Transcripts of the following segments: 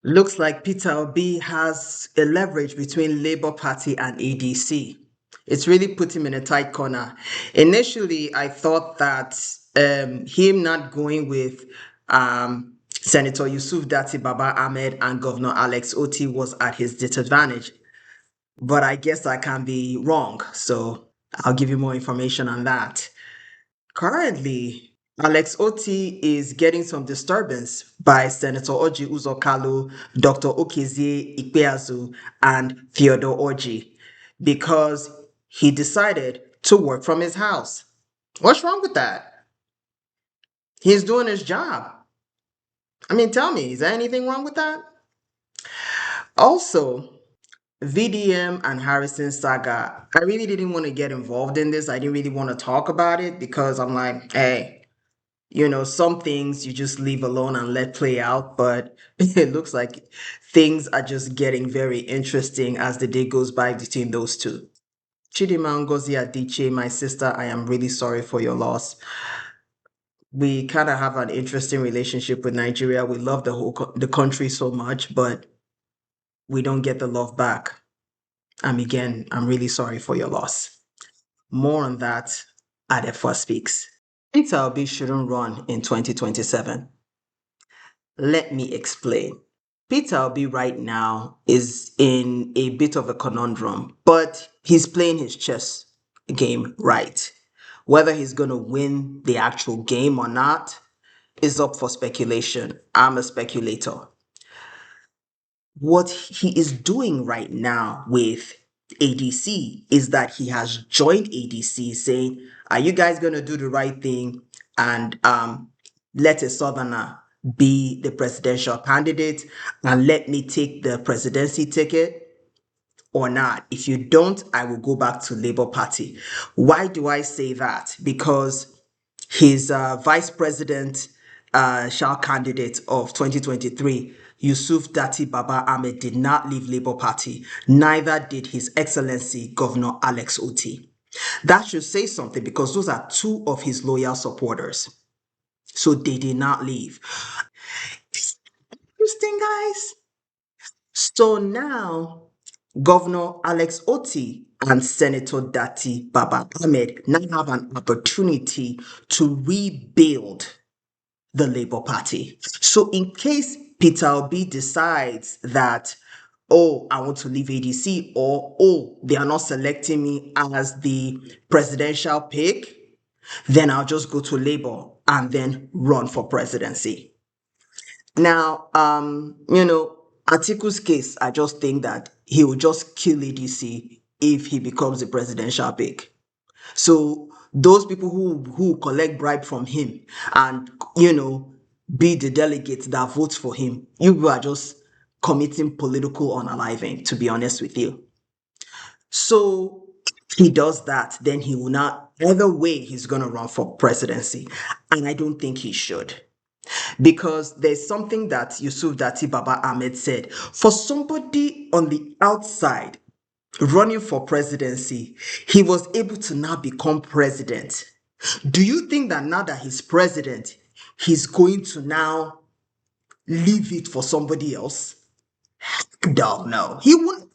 Looks like Peter Obi has a leverage between Labour Party and ADC. It's really put him in a tight corner. Initially, I thought that him not going with Senator Yusuf Dati Baba Ahmed and Governor Alex Otti was at his disadvantage. But I guess I can be wrong. So I'll give you more information on that. Currently, Alex Otti is getting some disturbance by Senator Oji Uzokalo, Dr. Okezie Ikpeazu, and Theodore Orji because he decided to work from his house. What's wrong with that? He's doing his job. I mean, tell me, is there anything wrong with that? Also, VDM and Harrison saga, I really didn't want to get involved in this. I didn't really want to talk about it because I'm like, hey, some things you just leave alone and let play out, but it looks like things are just getting very interesting as the day goes by between those two. Chidinma Ngozi Adichie, my sister, I am really sorry for your loss. We kind of have an interesting relationship with Nigeria. We love the country so much, but we don't get the love back. Again, I'm really sorry for your loss. More on that at Efua Speaks. Peter Obi shouldn't run in 2027. Let me explain. Peter Obi right now is in a bit of a conundrum, but he's playing his chess game right. Whether he's going to win the actual game or not is up for speculation. I'm a speculator. What he is doing right now with ADC is that he has joined ADC saying, are you guys going to do the right thing and let a southerner be the presidential candidate and let me take the presidency ticket or not? If you don't, I will go back to Labour Party. Why do I say that? Because his vice president shall candidate of 2023, Yusuf Dati Baba Ahmed, did not leave Labour Party. Neither did His Excellency Governor Alex Otti. That should say something because those are two of his loyal supporters. So they did not leave. Interesting, guys. So now, Governor Alex Otti and Senator Dati Baba Ahmed now have an opportunity to rebuild the Labour Party. So in case Peter Obi decides that, oh, I want to leave ADC, or, oh, they are not selecting me as the presidential pick, then I'll just go to Labour and then run for presidency. Now, Atiku's case, I just think that he will just kill ADC if he becomes the presidential pick. So those people who collect bribe from him and, be the delegates that votes for him, you are just committing political unaliving, to be honest with you. So he does that, then he will not, either way, he's going to run for presidency. And I don't think he should. Because there's something that Yusuf Dati Baba Ahmed said. For somebody on the outside running for presidency, he was able to now become president. Do you think that now that he's president, he's going to now leave it for somebody else? No. He won't.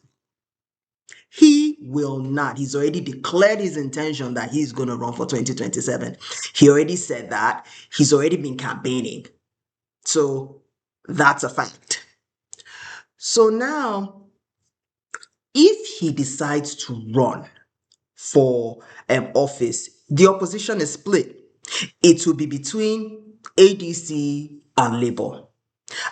He will not. He's already declared his intention that he's going to run for 2027. He already said that. He's already been campaigning. So that's a fact. So now, if he decides to run for office, the opposition is split. It will be between ADC and Labour.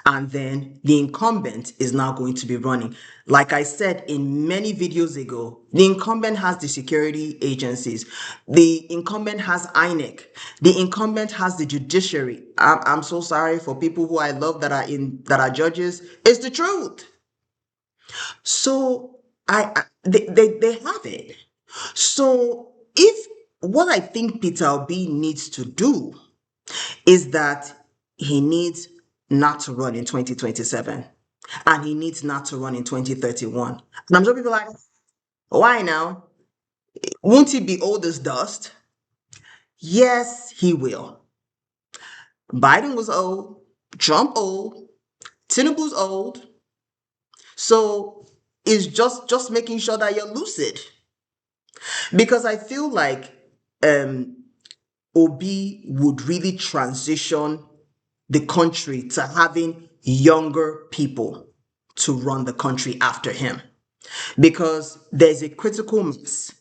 And then the incumbent is now going to be running. Like I said in many videos ago, the incumbent has the security agencies. The incumbent has INEC. The incumbent has the judiciary. I'm so sorry for people who I love that are judges. It's the truth. So they have it. So if what I think Peter Obi needs to do is that he needs not to run in 2027 and he needs not to run in 2031. And I'm sure people are like, why now? Won't he be old as dust? Yes, he will. Biden was old, Trump old, Tinubu's old, so it's just making sure that you're lucid. Because I feel like um Obi would really transition the country to having younger people to run the country after him. Because there's a critical mass.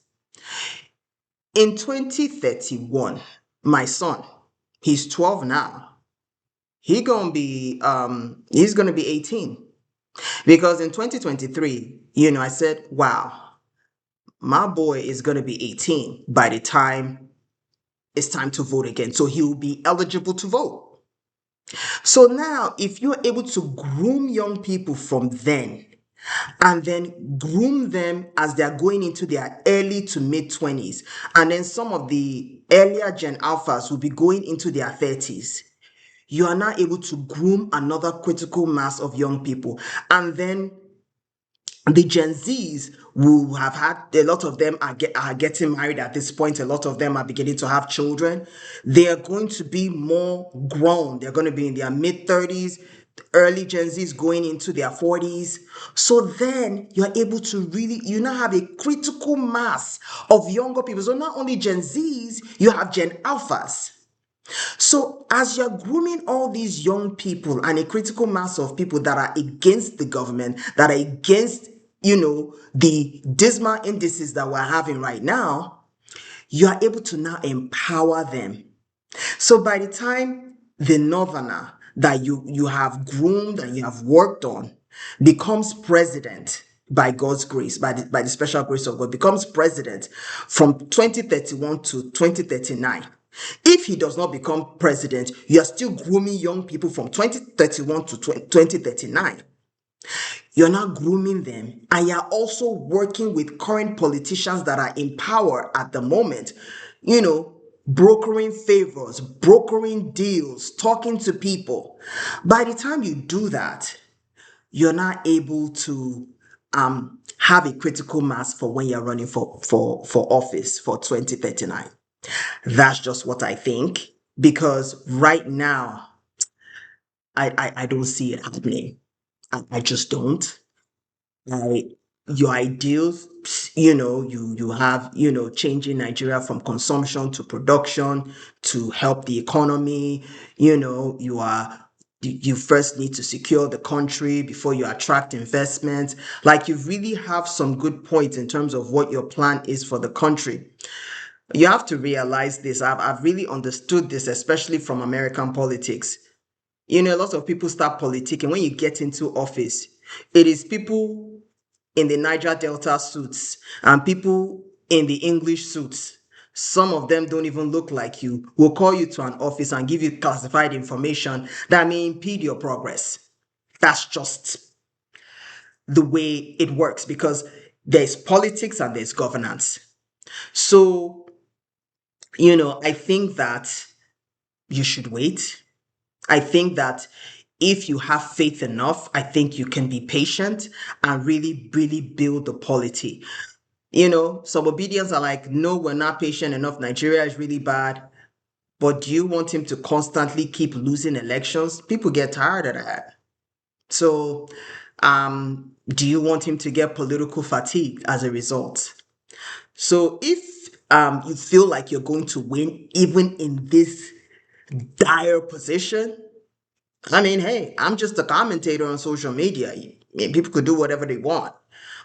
In 2031, my son, he's 12 now. He's gonna be 18. Because in 2023, I said, wow, my boy is gonna be 18 by the time it's time to vote again. So he will be eligible to vote. So now, if you're able to groom young people from then and then groom them as they're going into their early to mid 20s, and then some of the earlier Gen Alphas will be going into their 30s, you are now able to groom another critical mass of young people. And then the Gen Zs will have had, a lot of them are getting married at this point. A lot of them are beginning to have children. They are going to be more grown. They're going to be in their mid 30s, early Gen Zs going into their 40s. So then you're able to really, you now have a critical mass of younger people. So not only Gen Zs, you have Gen Alphas. So, as you're grooming all these young people and a critical mass of people that are against the government, that are against, the dismal indices that we're having right now, you are able to now empower them. So, by the time the northerner that you have groomed and you have worked on becomes president, by God's grace, by the special grace of God, becomes president from 2031 to 2039. If he does not become president, you are still grooming young people from 2031 to 2039. You're not grooming them, and you're also working with current politicians that are in power at the moment, brokering favors, brokering deals, talking to people. By the time you do that, you're not able to have a critical mass for when you're running for office for 2039. That's just what I think. Because right now, I don't see it happening. I just don't. I Your ideals, you have, changing Nigeria from consumption to production to help the economy. You first need to secure the country before you attract investment. Like, you really have some good points in terms of what your plan is for the country. You have to realize this. I've really understood this, especially from American politics. A lot of people start politicking. When you get into office, it is people in the Niger Delta suits and people in the English suits. Some of them don't even look like you, will call you to an office and give you classified information that may impede your progress. That's just the way it works, because there's politics and there's governance. So, I think that you should wait. I think that if you have faith enough, I think you can be patient and really, really build the polity. Some obedience are like, no, we're not patient enough. Nigeria is really bad. But do you want him to constantly keep losing elections? People get tired of that. So, do you want him to get political fatigue as a result? So, if you feel like you're going to win, even in this dire position, I mean, hey, I'm just a commentator on social media. People could do whatever they want,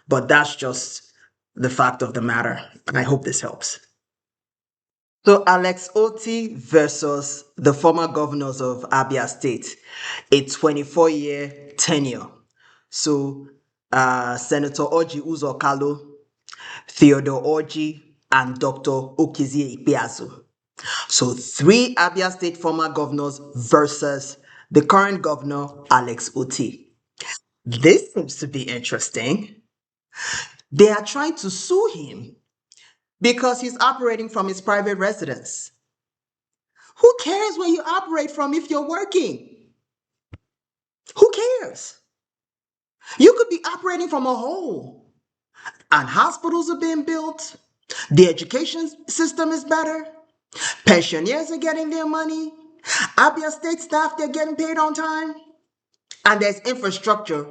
but that's just the fact of the matter. I hope this helps. So, Alex Otti versus the former governors of Abia State, a 24-year tenure. So, Senator Orji Uzokalo, Theodore Orji, and Dr. Okezie Ikpeazu. So, three Abia State former governors versus the current governor, Alex Otti. This seems to be interesting. They are trying to sue him because he's operating from his private residence. Who cares where you operate from if you're working? Who cares? You could be operating from a hole, and hospitals are being built. The education system is better. Pensioners are getting their money. Abia State staff, they're getting paid on time. And there's infrastructure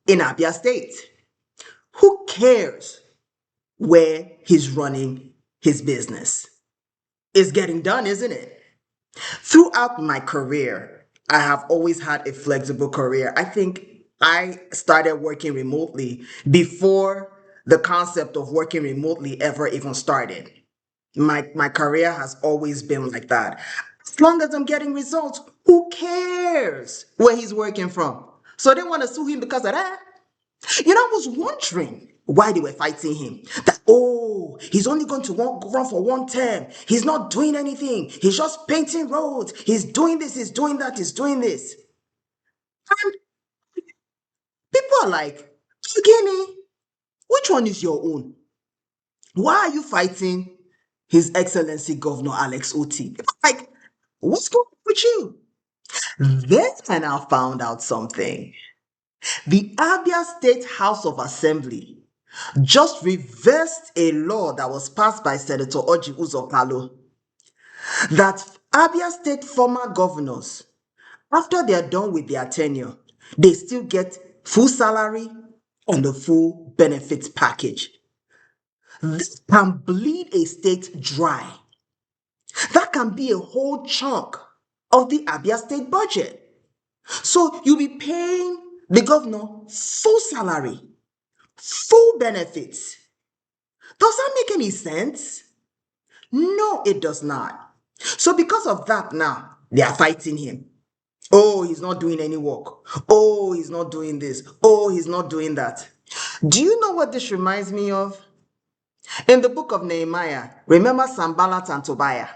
in Abia State. Who cares where he's running his business? It's getting done, isn't it? Throughout my career, I have always had a flexible career. I think I started working remotely before the concept of working remotely ever even started. My career has always been like that. As long as I'm getting results, who cares where he's working from? So they want to sue him because of that. I was wondering why they were fighting him. That, oh, he's only going to run for one term. He's not doing anything. He's just painting roads. He's doing this, he's doing that, he's doing this. And people are like, Gini, which one is your own? Why are you fighting His Excellency Governor Alex Otti? People are like, what's going on with you? Then I now found out something. The Abia State House of Assembly just reversed a law that was passed by Senator Orji Uzokalo that Abia State former governors, after they are done with their tenure, they still get full salary and the full benefits package. This can bleed a state dry. That can be a whole chunk of the Abia State budget. So you'll be paying the governor full salary, full benefits. Does that make any sense? No, it does not. So because of that now, they are fighting him. Oh, he's not doing any work. Oh, he's not doing this. Oh, he's not doing that. Do you know what this reminds me of? In the book of Nehemiah, remember Sanballat and Tobiah?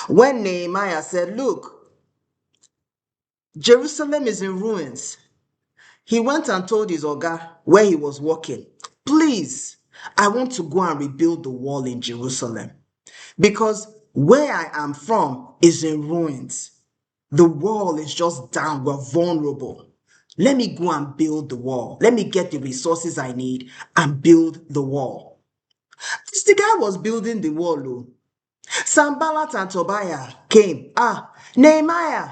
When Nehemiah said, look, Jerusalem is in ruins. He went and told his Oga where he was working, please, I want to go and rebuild the wall in Jerusalem. Because where I am from is in ruins. The wall is just down. We're vulnerable. Let me go and build the wall. Let me get the resources I need and build the wall. This the guy was building the wall. Oh. Sanballat and Tobiah came. Nehemiah,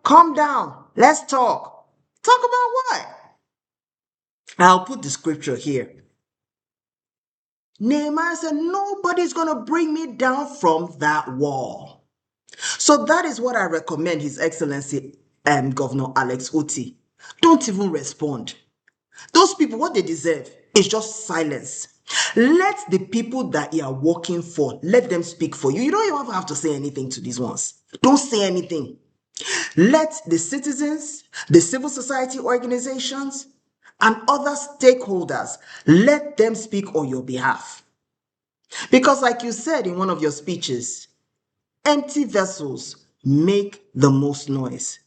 calm down. Let's talk. Talk about what? I'll put the scripture here. Nehemiah said, nobody's going to bring me down from that wall. So that is what I recommend His Excellency Governor Alex Otti. Don't even respond. Those people, what they deserve is just silence. Let the people that you are working for, let them speak for you. You don't even have to say anything to these ones. Don't say anything. Let the citizens, the civil society organizations, and other stakeholders, let them speak on your behalf. Because like you said in one of your speeches, empty vessels make the most noise.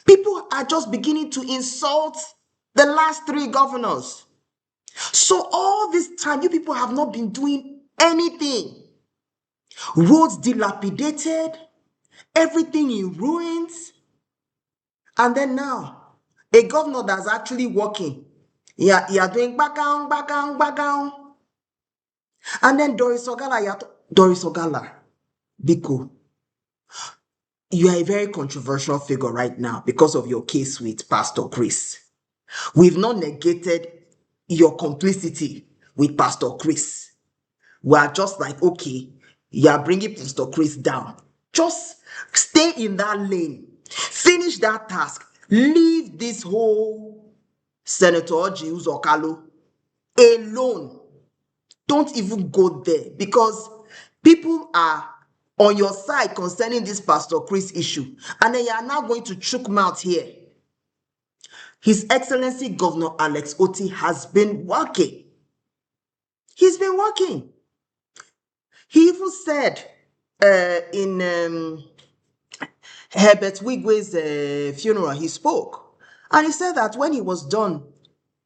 People are just beginning to insult the last three governors. So all this time, you people have not been doing anything. Roads dilapidated, everything in ruins. And then now, a governor that's actually working. Yeah, you're doing background, background, background. And then Doris Ogala, Doris Ogala, Biko, you are a very controversial figure right now because of your case with Pastor Chris. We've not negated your complicity with Pastor Chris. We are just like, okay, you are bringing Pastor Chris down. Just stay in that lane. Finish that task. Leave this whole Senator Orji Uzokalo alone. Don't even go there because people are on your side concerning this Pastor Chris issue. And then you are now going to choke mouth here. His Excellency Governor Alex Otti has been working. He's been working. He even said in Herbert Wigwe's funeral, he spoke. And he said that when he was done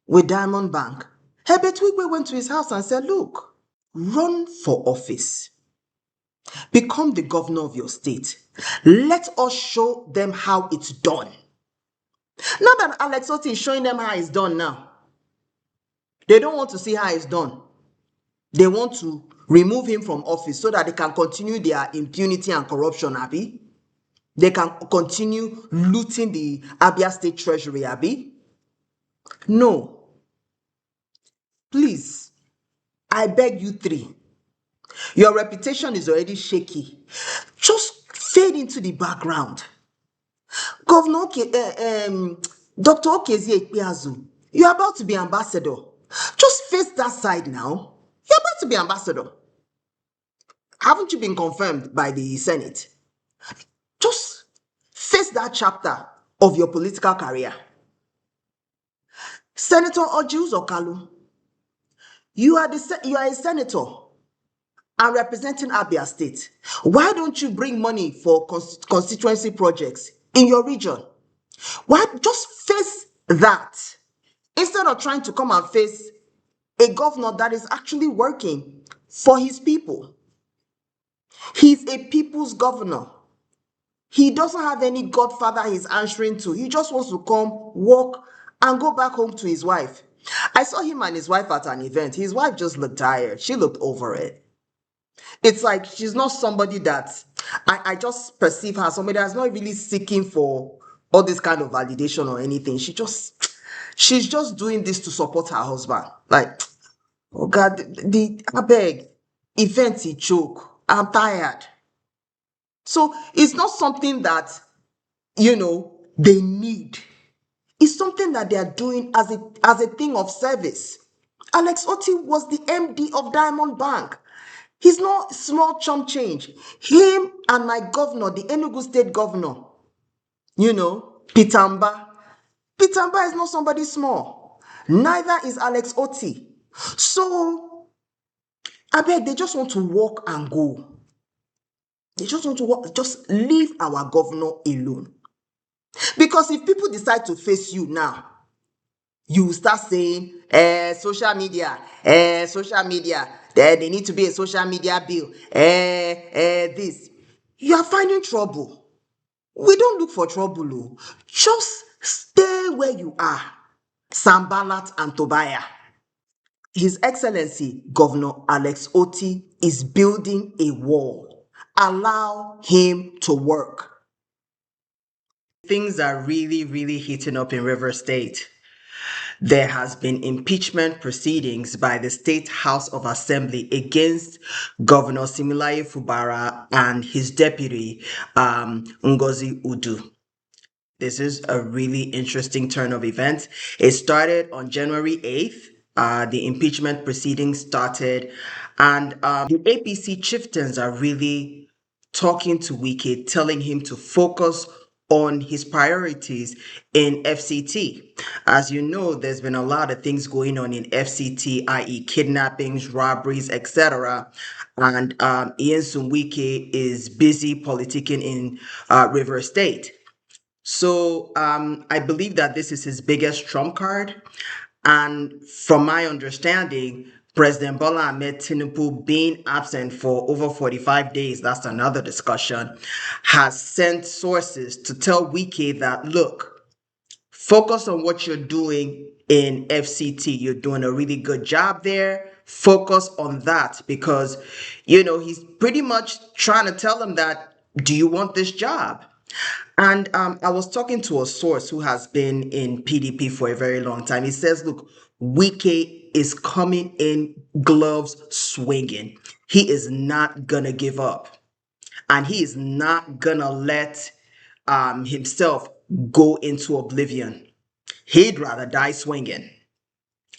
with Diamond Bank, Herbert Wigwe went to his house and said, look, run for office. Become the governor of your state. Let us show them how it's done. Now that Alex Otti is showing them how it's done now, they don't want to see how it's done. They want to remove him from office so that they can continue their impunity and corruption, Abby. They can continue looting the Abia State Treasury, Abi? No. Please, I beg you three. Your reputation is already shaky. Just fade into the background. Governor Dr. Okezi Ekpeazu, you're about to be ambassador. Just face that side now. You're about to be ambassador. Haven't you been confirmed by the Senate? Just face that chapter of your political career. Senator Ojus Okalu, you are a senator and representing Abia State. Why don't you bring money for constituency projects in your region? Why just face that instead of trying to come and face a governor that is actually working for his people? He's a people's governor. He doesn't have any godfather he's answering to. He just wants to come, work, and go back home to his wife. I saw him and his wife at an event. His wife just looked tired. She looked over it. It's like she's not somebody that I just perceive her somebody that's not really seeking for all this kind of validation or anything. She's just doing this to support her husband. Like, oh God, I beg, event he choke. I'm tired. So it's not something that they need. It's something that they are doing as a thing of service. Alex Otti was the MD of Diamond Bank. He's not small chump change. Him and my governor, the Enugu State governor, Pitamba. Pitamba is not somebody small. Neither is Alex Otti. So, I beg, they just want to walk and go. They just want to walk, just leave our governor alone. Because if people decide to face you now, you start saying, social media, there need to be a social media bill, this. You are finding trouble. We don't look for trouble, oh. Just stay where you are. Sambalat and Tobiah. His Excellency Governor Alex Otti is building a wall. Allow him to work. Things are really, really heating up in River State. There has been impeachment proceedings by the State House of Assembly against Governor Similaye Fubara and his deputy, Ngozi Udu. This is a really interesting turn of events. It started on January 8th. The impeachment proceedings started, and the APC chieftains are really talking to Wike, telling him to focus on his priorities in FCT. As you know, there's been a lot of things going on in FCT, i.e. kidnappings, robberies, etc. And Ian Wike is busy politicking in River State. So I believe that this is his biggest trump card. And from my understanding, President Bola Ahmed Tinubu being absent for over 45 days, that's another discussion, has sent sources to tell Wike that, look, focus on what you're doing in FCT. You're doing a really good job there. Focus on that because, he's pretty much trying to tell them that, do you want this job? And I was talking to a source who has been in PDP for a very long time. He says, look, Wike is coming in gloves swinging. He is not going to give up. And he is not going to let himself go into oblivion. He'd rather die swinging.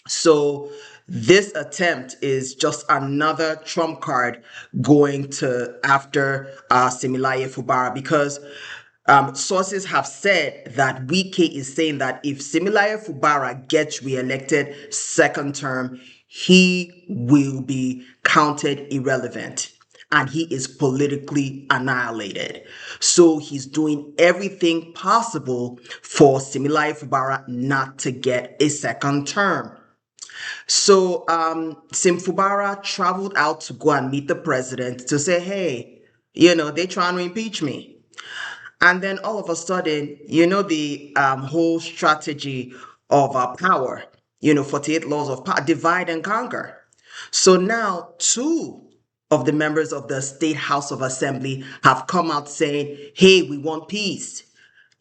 So this attempt is just another trump card going to after Similaye Fubara because sources have said that Wike is saying that if Similaye Fubara gets re-elected second term, he will be counted irrelevant and he is politically annihilated. So he's doing everything possible for Similaye Fubara not to get a second term. So Sim Fubara traveled out to go and meet the president to say, hey, they're trying to impeach me. And then all of a sudden, the whole strategy of power, 48 laws of power, divide and conquer. So now two of the members of the State House of Assembly have come out saying, hey, we want peace.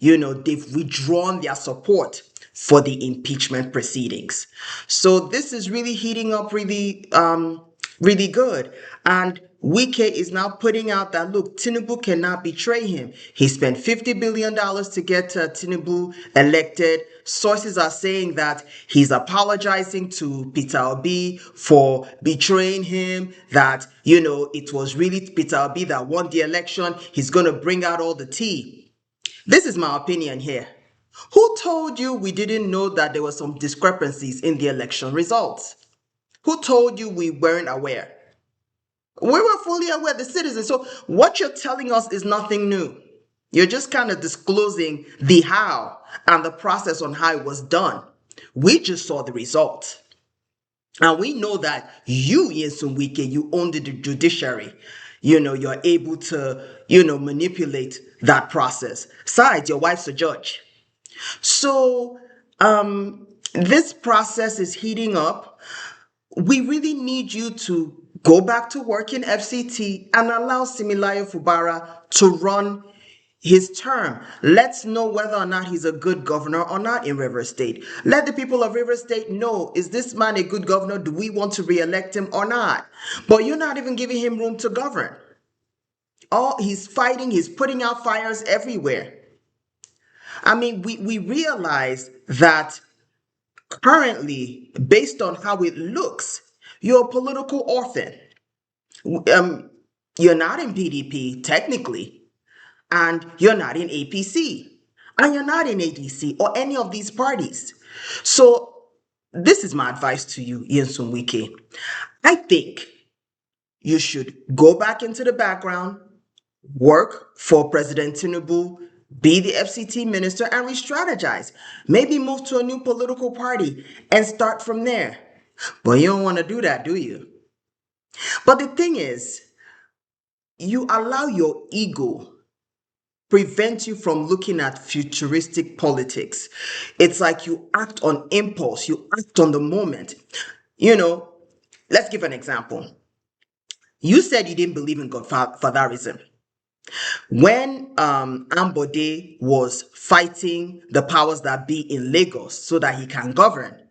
They've withdrawn their support for the impeachment proceedings. So this is really heating up really good. And Wike is now putting out that, look, Tinubu cannot betray him. He spent $50 billion to get Tinubu elected. Sources are saying that he's apologizing to Peter Obi for betraying him, that, it was really Peter Obi that won the election. He's going to bring out all the tea. This is my opinion here. Who told you we didn't know that there were some discrepancies in the election results? Who told you we weren't aware? We were fully aware, the citizens. So what you're telling us is nothing new. You're just kind of disclosing the how and the process on how it was done. We just saw the results. And we know that you, Nyesom Wike, you own the judiciary. You're able to, manipulate that process. Besides, your wife's a judge. So this process is heating up. We really need you to go back to work in FCT and allow Similayo Fubara to run his term. Let's know whether or not he's a good governor or not in River State. Let the people of River State know, is this man a good governor? Do we want to re-elect him or not? But you're not even giving him room to govern. He's fighting, he's putting out fires everywhere. I mean, we realize that currently, based on how it looks, you're a political orphan. You're not in PDP, technically, and you're not in APC, and you're not in ADC or any of these parties. So this is my advice to you, Nyesom Wike. I think you should go back into the background, work for President Tinubu, be the FCT minister, and re-strategize. Maybe move to a new political party and start from there. But you don't want to do that, do you? But the thing is, you allow your ego prevent you from looking at futuristic politics. It's like you act on impulse, you act on the moment. Let's give an example. You said you didn't believe in godfatherism. When Ambode was fighting the powers that be in Lagos so that he can govern,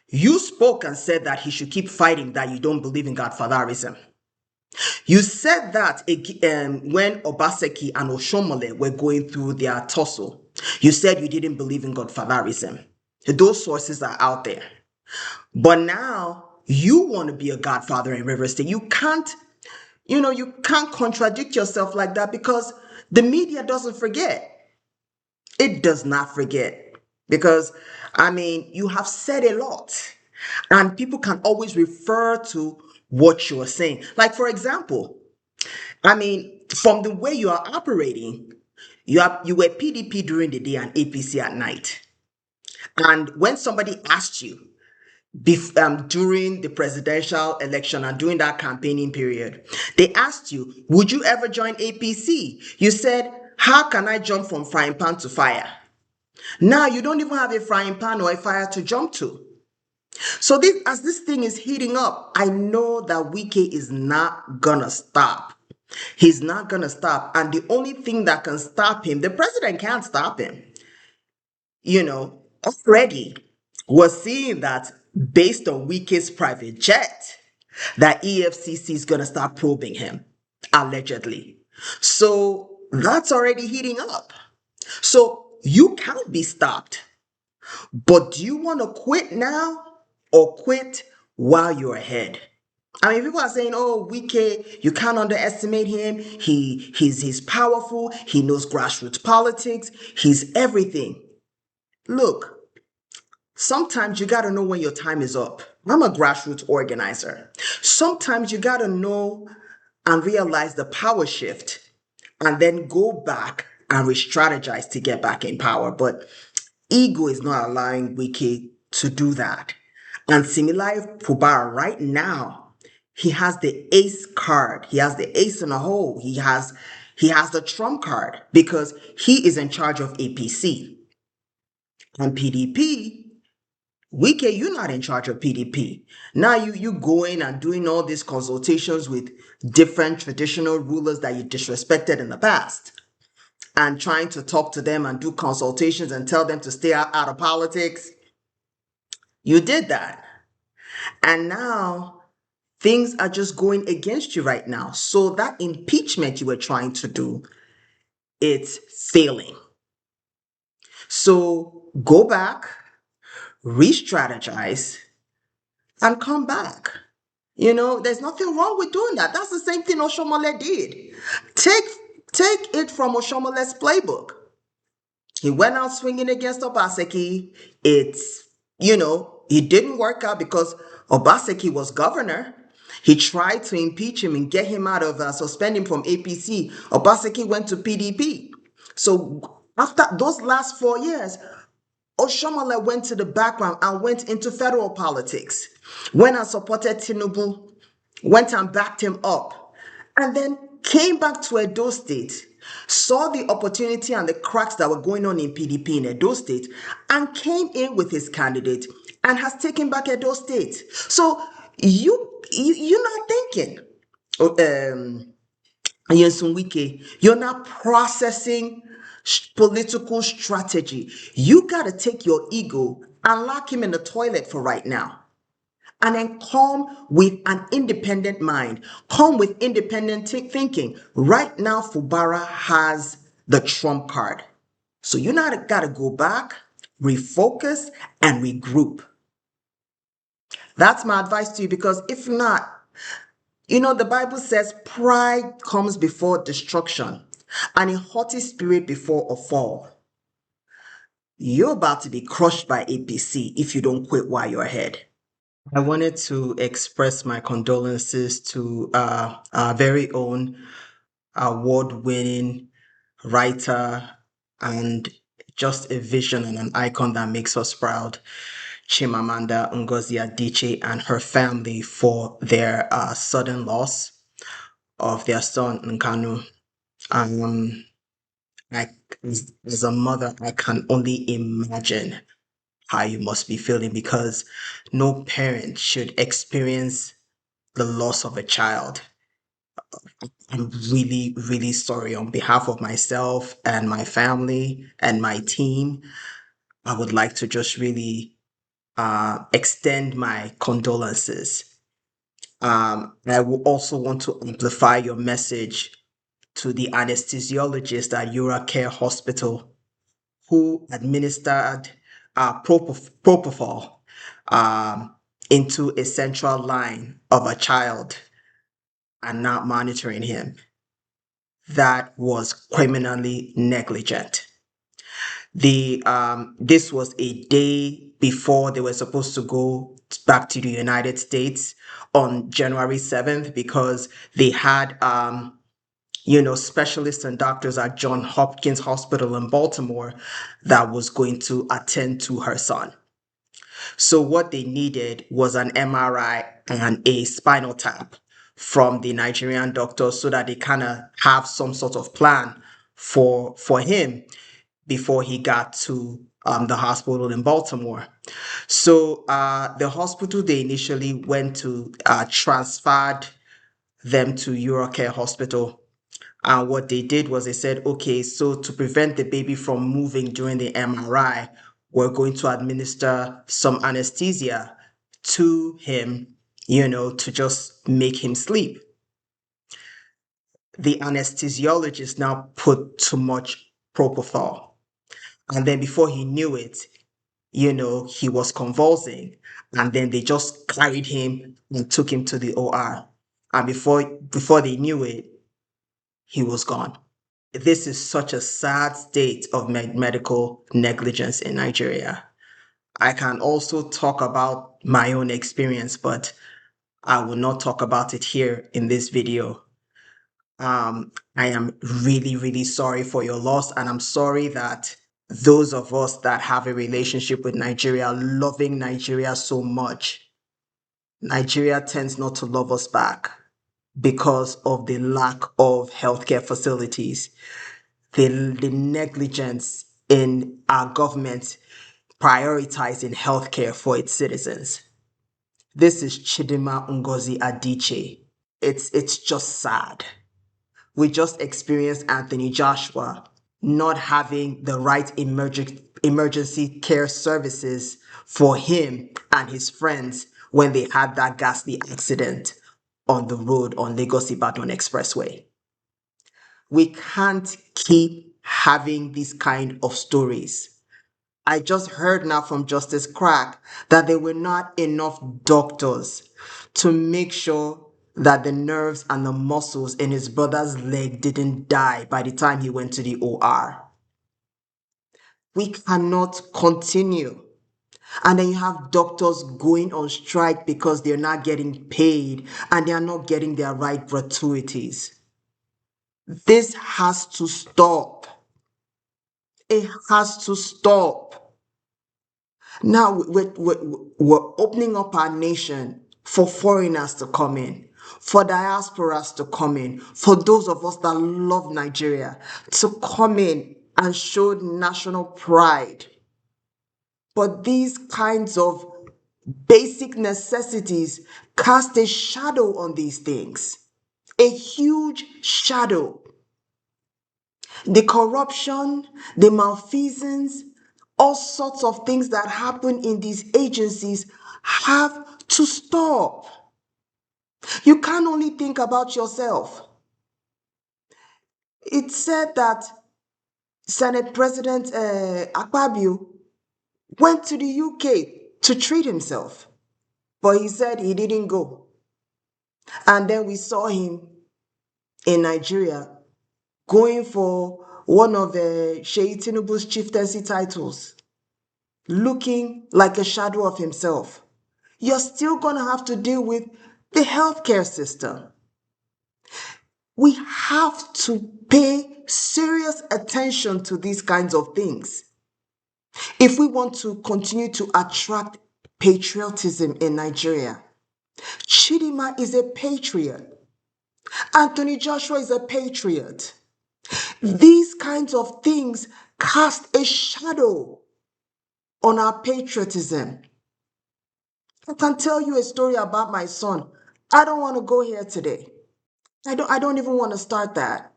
you spoke and said that he should keep fighting, that you don't believe in godfatherism. You said that when Obaseki and Oshomole were going through their tussle. You said you didn't believe in godfatherism. Those sources are out there. But now you want to be a godfather in River State. You can't contradict yourself like that, because the media doesn't forget. It does not forget. Because, you have said a lot. And people can always refer to what you're saying. Like, for example, from the way you are operating, you were PDP during the day and APC at night. And when somebody asked you during the presidential election and during that campaigning period, they asked you, would you ever join APC? You said, how can I jump from frying pan to fire? Now you don't even have a frying pan or a fire to jump to. So as this thing is heating up, I know that Wike is not gonna stop. He's not gonna stop. And the only thing that can stop him, the president can't stop him. Already we're seeing that based on Wike's private jet, that EFCC is gonna start probing him, allegedly. So that's already heating up. So you can't be stopped. But do you want to quit now or quit while you're ahead? People are saying, oh, Wike, you can't underestimate him. He's powerful. He knows grassroots politics. He's everything. Look, sometimes you got to know when your time is up. I'm a grassroots organizer. Sometimes you got to know and realize the power shift and then go back and re-strategize to get back in power. But ego is not allowing Wike to do that. And Similayo Fubara right now, he has the ace card. He has the ace in a hole. He has the trump card because he is in charge of APC. And PDP Wike, you're not in charge of PDP. Now you going and doing all these consultations with different traditional rulers that you disrespected in the past and trying to talk to them and do consultations and tell them to stay out of politics. You did that. And now things are just going against you right now. So that impeachment you were trying to do, it's failing. So go back, re-strategize, and come back. There's nothing wrong with doing that. That's the same thing Oshomole did. Take take it from Oshomole's playbook. He went out swinging against Obaseki. It didn't work out because Obaseki was governor. He tried to impeach him and get him out of, suspend him from APC. Obaseki went to PDP. So after those last 4 years, Oshomole went to the background and went into federal politics. Went and supported Tinubu, went and backed him up, and then came back to Edo State, saw the opportunity and the cracks that were going on in PDP in Edo State, and came in with his candidate and has taken back Edo State. So you're not thinking. Oh, Yensun Wike, you're not processing political strategy. You got to take your ego and lock him in the toilet for right now. And then come with an independent mind. Come with independent thinking. Right now, Fubara has the trump card. So you now got to go back, refocus, and regroup. That's my advice to you, because if not, the Bible says pride comes before destruction and a haughty spirit before a fall. You're about to be crushed by APC if you don't quit while you're ahead. I wanted to express my condolences to our very own award-winning writer and just a vision and an icon that makes us proud, Chimamanda Ngozi Adichie, and her family for their sudden loss of their son Nkanu. Um, I, as a mother, I can only imagine how you must be feeling, because no parent should experience the loss of a child. I'm really, really sorry on behalf of myself and my family and my team. I would like to just really extend my condolences. I will also want to amplify your message to the anesthesiologist at Care Hospital who administered propofol into a central line of a child and not monitoring him. That was criminally negligent. This was a day before they were supposed to go back to the United States on January 7th, because they had specialists and doctors at Johns Hopkins Hospital in Baltimore that was going to attend to her son. So what they needed was an MRI and a spinal tap from the Nigerian doctors so that they kind of have some sort of plan for him before he got to the hospital in Baltimore. So the hospital they initially went to transferred them to Eurocare Hospital. And what they did was they said, okay, so to prevent the baby from moving during the MRI, we're going to administer some anesthesia to him, to just make him sleep. The anesthesiologist now put too much propofol. And then before he knew it, he was convulsing. And then they just carried him and took him to the OR. And before they knew it, he was gone. This is such a sad state of medical negligence in Nigeria. I can also talk about my own experience, but I will not talk about it here in this video. I am really, really sorry for your loss, and I'm sorry that those of us that have a relationship with Nigeria, loving Nigeria so much, Nigeria tends not to love us back because of the lack of healthcare facilities, the negligence in our government prioritizing healthcare for its citizens. This is Chidinma Ngozi Adichie. It's just sad. We just experienced Anthony Joshua not having the right emergency care services for him and his friends when they had that ghastly accident on the road on Lagos-Ibadan Expressway. We can't keep having these kind of stories. I just heard now from Justice Crack that there were not enough doctors to make sure that the nerves and the muscles in his brother's leg didn't die by the time he went to the OR. We cannot continue. And then you have doctors going on strike because they're not getting paid and they are not getting their right gratuities. This has to stop. It has to stop. Now we're opening up our nation for foreigners to come in, for diasporas to come in, for those of us that love Nigeria to come in and show national pride. But these kinds of basic necessities cast a shadow on these things, a huge shadow. The corruption, the malfeasance, all sorts of things that happen in these agencies have to stop. You can't only think about yourself. It said that Senate President Akpabio went to the UK to treat himself, but he said he didn't go. And then we saw him in Nigeria going for one of Sheyi Tinubu's chieftaincy titles, looking like a shadow of himself. You're still going to have to deal with the healthcare system. We have to pay serious attention to these kinds of things if we want to continue to attract patriotism in Nigeria. Chidinma is a patriot. Anthony Joshua is a patriot. These kinds of things cast a shadow on our patriotism. I can tell you a story about my son. I don't want to go here today. I don't even want to start that.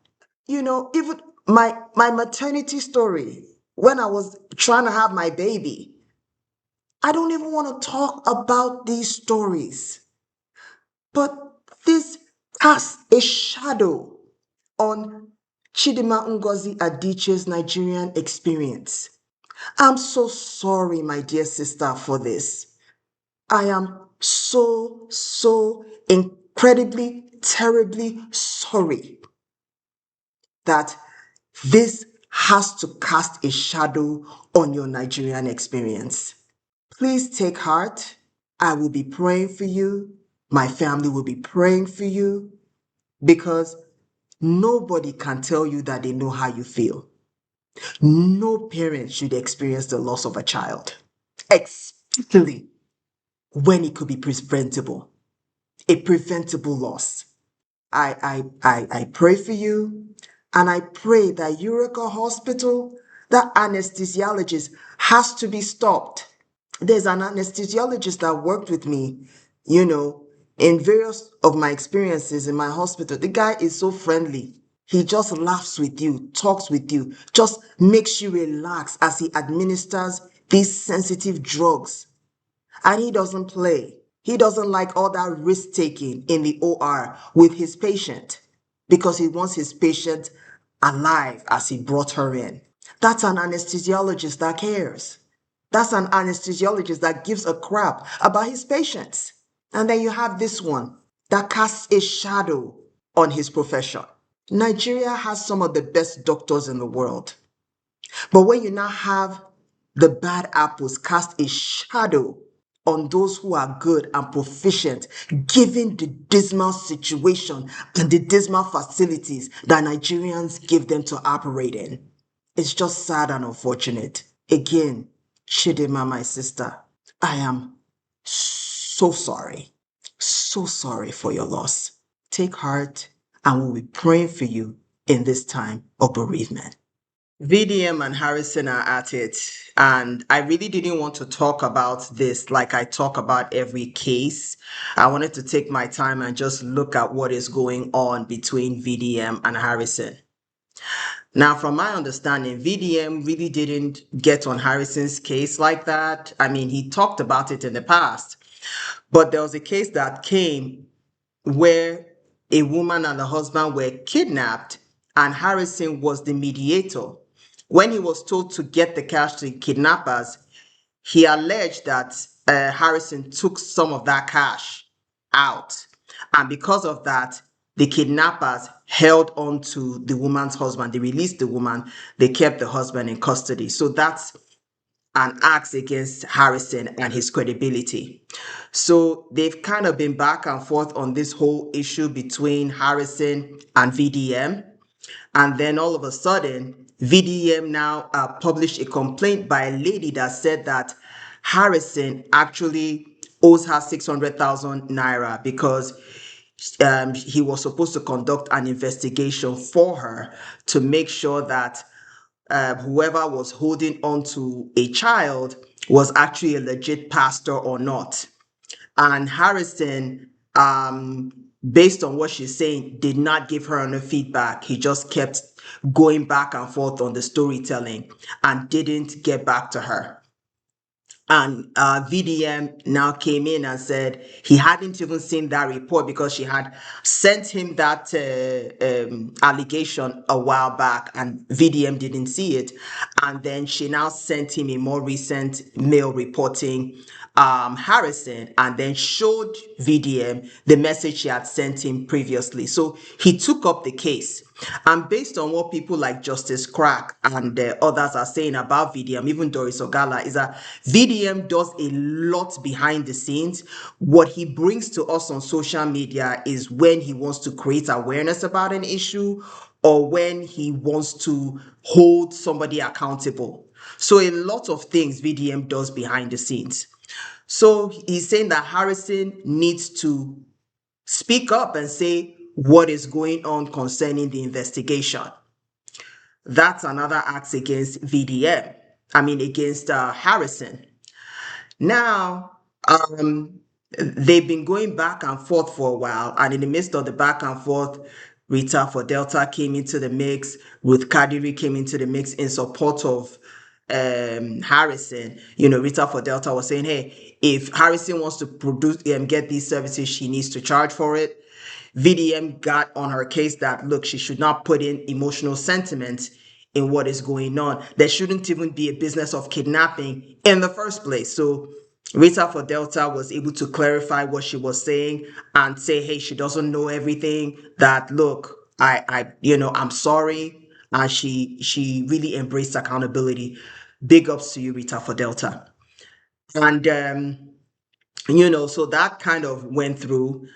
You know, even my maternity story, when I was trying to have my baby, I don't even want to talk about these stories. But this casts a shadow on Chidinma Ngozi Adichie's Nigerian experience. I'm so sorry, my dear sister, for this. I am so incredibly, terribly sorry that this has to cast a shadow on your Nigerian experience. Please take heart. I will be praying for you. My family will be praying for you because nobody can tell you that they know how you feel. No parent should experience the loss of a child, especially when it could be preventable, a preventable loss. I pray for you, and I pray that Eureka Hospital, that anesthesiologist has to be stopped. There's an anesthesiologist that worked with me, you know, in various of my experiences in my hospital. The guy is so friendly. He just laughs with you, talks with you, just makes you relax as he administers these sensitive drugs. And he doesn't play. He doesn't like all that risk taking in the OR with his patient because he wants his patient alive as he brought her in. That's an anesthesiologist that cares. That's an anesthesiologist that gives a crap about his patients. And then you have this one that casts a shadow on his profession. Nigeria has some of the best doctors in the world. But when you now have the bad apples cast a shadow on those who are good and proficient, given the dismal situation and the dismal facilities that Nigerians give them to operate in, it's just sad and unfortunate. Again, Chidinma, my sister, I am so sorry for your loss. Take heart, and we'll be praying for you in this time of bereavement. VDM and Harrison are at it. And I really didn't want to talk about this like I talk about every case. I wanted to take my time and just look at what is going on between VDM and Harrison. Now, from my understanding, VDM really didn't get on Harrison's case like that. I mean, he talked about it in the past, but there was a case that came where a woman and the husband were kidnapped, and Harrison was the mediator. When he was told to get the cash to the kidnappers, he alleged that Harrison took some of that cash out. And because of that, the kidnappers held on to the woman's husband. They released the woman, they kept the husband in custody. So that's an axe against Harrison and his credibility. So they've kind of been back and forth on this whole issue between Harrison and VDM. And then all of a sudden, VDM now published a complaint by a lady that said that Harrison actually owes her 600,000 naira because he was supposed to conduct an investigation for her to make sure that whoever was holding on to a child was actually a legit pastor or not. And Harrison, based on what she's saying, did not give her any feedback. He just kept going back and forth on the storytelling and didn't get back to her. And VDM now came in and said he hadn't even seen that report because she had sent him that allegation a while back, and VDM didn't see it. And then she now sent him a more recent mail reporting Harrison, and then showed VDM the message she had sent him previously. So he took up the case. And based on what people like Justice Crack and others are saying about VDM, even Doris Ogala, is that VDM does a lot behind the scenes. What he brings to us on social media is when he wants to create awareness about an issue or when he wants to hold somebody accountable. So a lot of things VDM does behind the scenes. So he's saying that Harrison needs to speak up and say what is going on concerning the investigation. That's another axe against VDM. I mean, against Harrison. Now, they've been going back and forth for a while, and in the midst of the back and forth, Rita for Delta came into the mix, Ruth Kadiri came into the mix in support of Harrison. You know, Rita for Delta was saying, hey, if Harrison wants to produce get these services, she needs to charge for it. VDM got on her case that, look, she should not put in emotional sentiment in what is going on. There shouldn't even be a business of kidnapping in the first place. So Rita for Delta was able to clarify what she was saying and say, hey, she doesn't know everything. That, look, I'm sorry. And she really embraced accountability. Big ups to you, Rita for Delta. And so that kind of went through.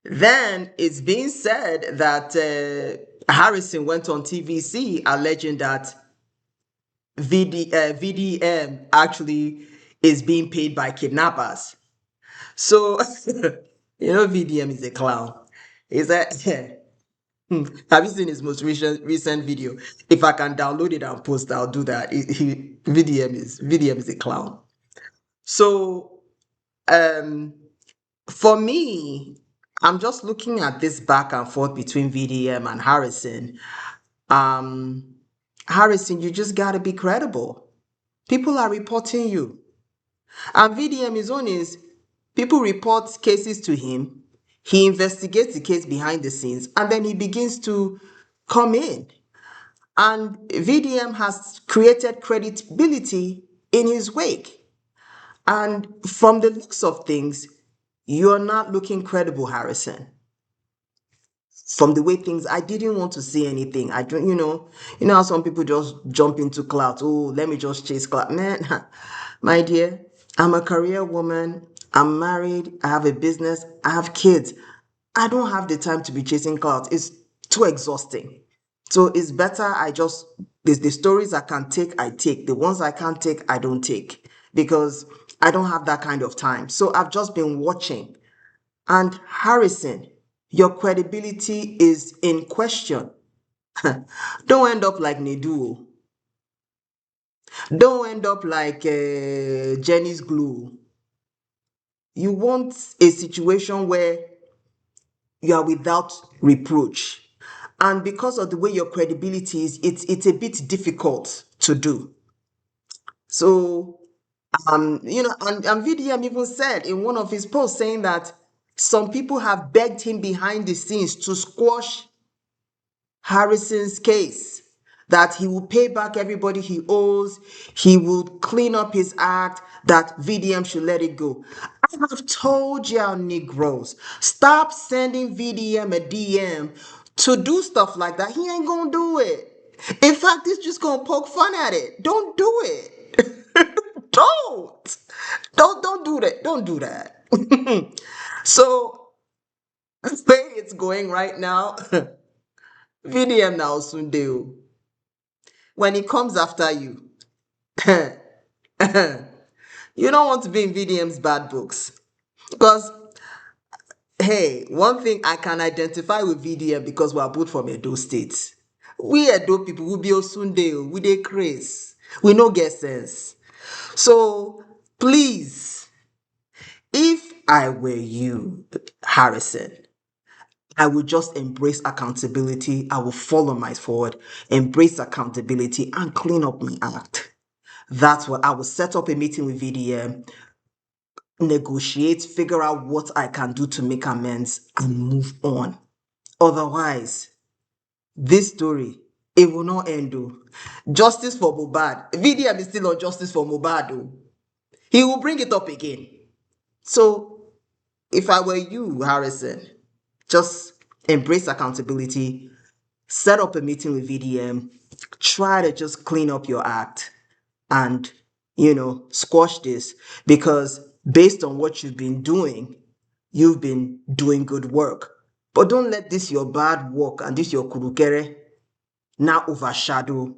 Then it's being said that Harrison went on TVC alleging that VDM actually is being paid by kidnappers. So, VDM is a clown. Is that? Have you seen his most recent video? If I can download it and post, I'll do that. VDM is a clown. So, um, for me, I'm just looking at this back and forth between VDM and Harrison. Um, Harrison, you just got to be credible. People are reporting you. And VDM is on is people report cases to him. He investigates the case behind the scenes and then he begins to come in. And VDM has created credibility in his wake. And from the looks of things, you're not looking credible, Harrison. From the way things, I didn't want to say anything. I don't, how some people just jump into clout. Oh, let me just chase clout. Man, my dear, I'm a career woman. I'm married. I have a business. I have kids. I don't have the time to be chasing clout. It's too exhausting. So it's better there's the stories I can take, I take. The ones I can't take, I don't take. Because I don't have that kind of time. So I've just been watching. And Harrison, your credibility is in question. Don't end up like Nedu. Don't end up like Jenny's glue. You want a situation where you are without reproach. And because of the way your credibility is, it's a bit difficult to do. So, and VDM even said in one of his posts saying that some people have begged him behind the scenes to squash Harrison's case, that he will pay back everybody he owes, he will clean up his act, that VDM should let it go. I have told y'all Negroes, stop sending VDM a DM to do stuff like that. He ain't gonna do it. In fact, he's just gonna poke fun at it. Don't do it. Don't do that. Don't do that. So the way it's going right now, VDM now Sunday. When he comes after you, you don't want to be in VDM's bad books. Because, hey, one thing I can identify with VDM because we are both from Edo State. We Edo people, we be Osunde, we dey craze. We no get sense. So, please, if I were you, Harrison, I will just embrace accountability. I will follow my forward, embrace accountability, and clean up my act. That's what I will set up a meeting with VDM, negotiate, figure out what I can do to make amends, and move on. Otherwise, this story, it will not end. Though. Justice for Mohbad. VDM is still on justice for Mohbad. Though. He will bring it up again. So, if I were you, Harrison, just embrace accountability, set up a meeting with VDM, try to just clean up your act and, squash this, because based on what you've been doing good work. But don't let this your bad work and this your kurukere now overshadow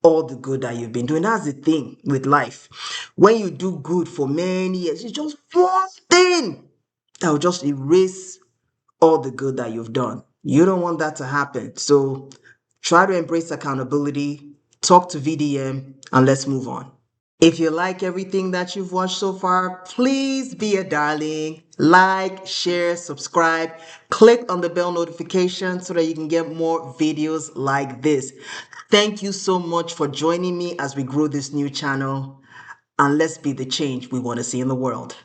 all the good that you've been doing. That's the thing with life. When you do good for many years, it's just one thing that will just erase all the good that you've done. You don't want that to happen. So try to embrace accountability, talk to VDM, and let's move on. If you like everything that you've watched so far, please be a darling. Like, share, subscribe, click on the bell notification so that you can get more videos like this. Thank you so much for joining me as we grow this new channel. And let's be the change we want to see in the world.